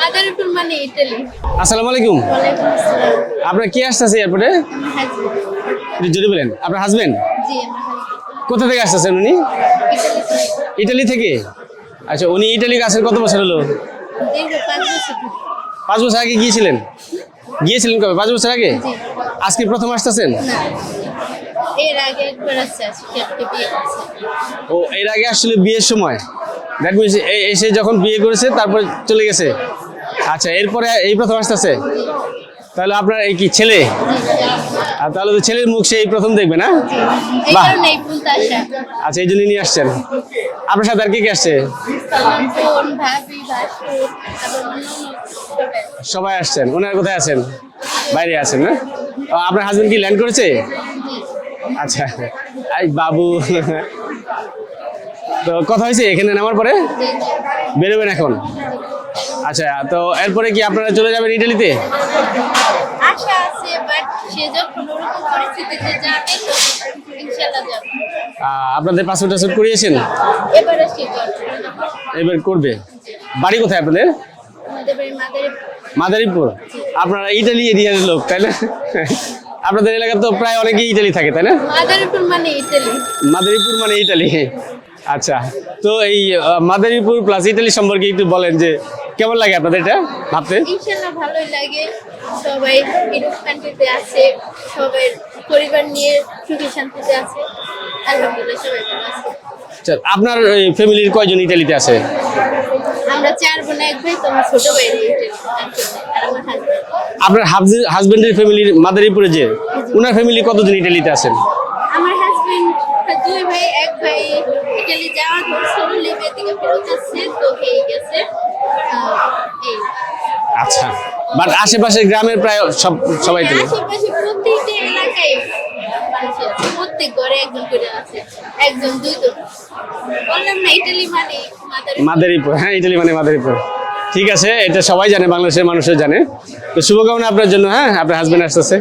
মাদারীপুর মানে ইতালি। আসসালামু আলাইকুম। ওয়ালাইকুম আসসালাম। আপনার কি আসতেছে এয়ারপোর্টে? একটু জোরে বলেন। আপনার হাজবেন্ড জি, কোথা থেকে আসতেছেন উনি? ইটালি থেকে। আচ্ছা, উনি ইটালি আসেন কত বছর হলো? দীর্ঘ 5 বছর ধরে। 5 বছর আগে গিয়েছিলেন? গিয়েছিলেন কবে? 5 বছর আগে? জি। আজকে প্রথম আসতেছেন? না, এর আগে একবার আসছে, আজকে একটা বিয়ে করছে। ও, এর আগে আসলে বিয়ের সময়? দ্যাট মিনস এসে যখন বিয়ে করেছে তারপর চলে গেছে। আচ্ছা, এরপরে এই প্রথম আসতেছে। তাহলে আপনার এই কি ছেলে? আর তাহলে তো ছেলের মুখ সেই প্রথম দেখবে না? এই বাহ। কারণে এই ফুলটা আসা। আচ্ছা, এই জন্য নিয়ে আসছেন। আপনার সাথে আর কে কে আসছে? আমার বোন, ভাবি, ভাসুর, আবার অন্য সবাই আসছেন। ওনারা কোথায় আছেন? বাইরে আছেন না? ও, আপনার হাজবেন্ড কি ল্যান্ড করেছে? আচ্ছা, এই বাবু। তো কথা হয়েছে এখানে নামার পরে বেরোবেন এখন? আচ্ছা, তো এরপরে কি আপনারা চলে যাবেন ইটালিতে? আশা আছে, বাট সে যখন ওরকম পরিস্থিতিতে যাবে তো ইনশাআল্লাহ যাবে। আপনাদের পাসপোর্ট টাসপোর্ট করিয়েছেন? এবারে সে করবে। এবার করবে। বাড়ি কোথায় আপনাদের? আমাদের বাড়ি মাদারীপুর। মাদারীপুর। আপনারা ইটালি এরিয়ার লোক, তাই না? আপনাদের এলাকায় তো প্রায় অনেকেই ইটালি থাকে, তাই না? মাদারীপুর মানে ইতালি। মাদারীপুর মানে ইটালি। আচ্ছা, তো এই মাদারীপুর প্লাস ইটালি সম্পর্কে একটু বলেন যে কেমন লাগে আপনাদের এটা ভাবতে? ইনশাআল্লাহ ভালোই লাগে। সবাই ইউরোপ কান্ট্রিতে আছে, সবাই পরিবার নিয়ে সুখে শান্তিতে আছে। আলহামদুলিল্লাহ সবাই ভালো আছে। আচ্ছা, আপনার ফ্যামিলির কয়জন ইটালিতে আছে? আমরা 4 বোন, এক ভাই, তো আমার ছোট ভাই ইতালি, আর আমার হাজবেন্ড। আপনার হাজবেন্ডের ফ্যামিলির মাদারীপুরে যে ওনার ফ্যামিলি কতজন ইটালিতে আছেন? আমার হাজবেন্ড 2 ভাই, এক ভাই ইতালি যাওয়া ধরছিল, লিবিয়া থেকে ফেরত আসছে, তো হয়ে গেছে। এই আচ্ছা, বাট আশেপাশের গ্রামের প্রায় সবাই ইটালি। আশেপাশে প্রত্যেকটা এলাকায় মানুষ আছে, প্রত্যেক ঘরে একজন করে আছে, একজন দুইজন। বললাম না, ইতালি মানে মাদারীপুর, হ্যাঁ, ইটালি মানে মাদারীপুর। ঠিক আছে, এটা সবাই জানে, বাংলাদেশের মানুষও জানে। তো শুভকামনা আপনার জন্য। হ্যাঁ, আপনার হাজবেন্ড আসতেছে।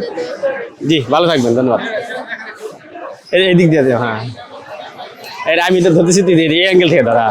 জি, ভালো থাকবেন, ধন্যবাদ। এই দিক দিয়ে দিও। হ্যাঁ, আমি তো ধরতেছি এই অ্যাঙ্গেল থেকে ধরা।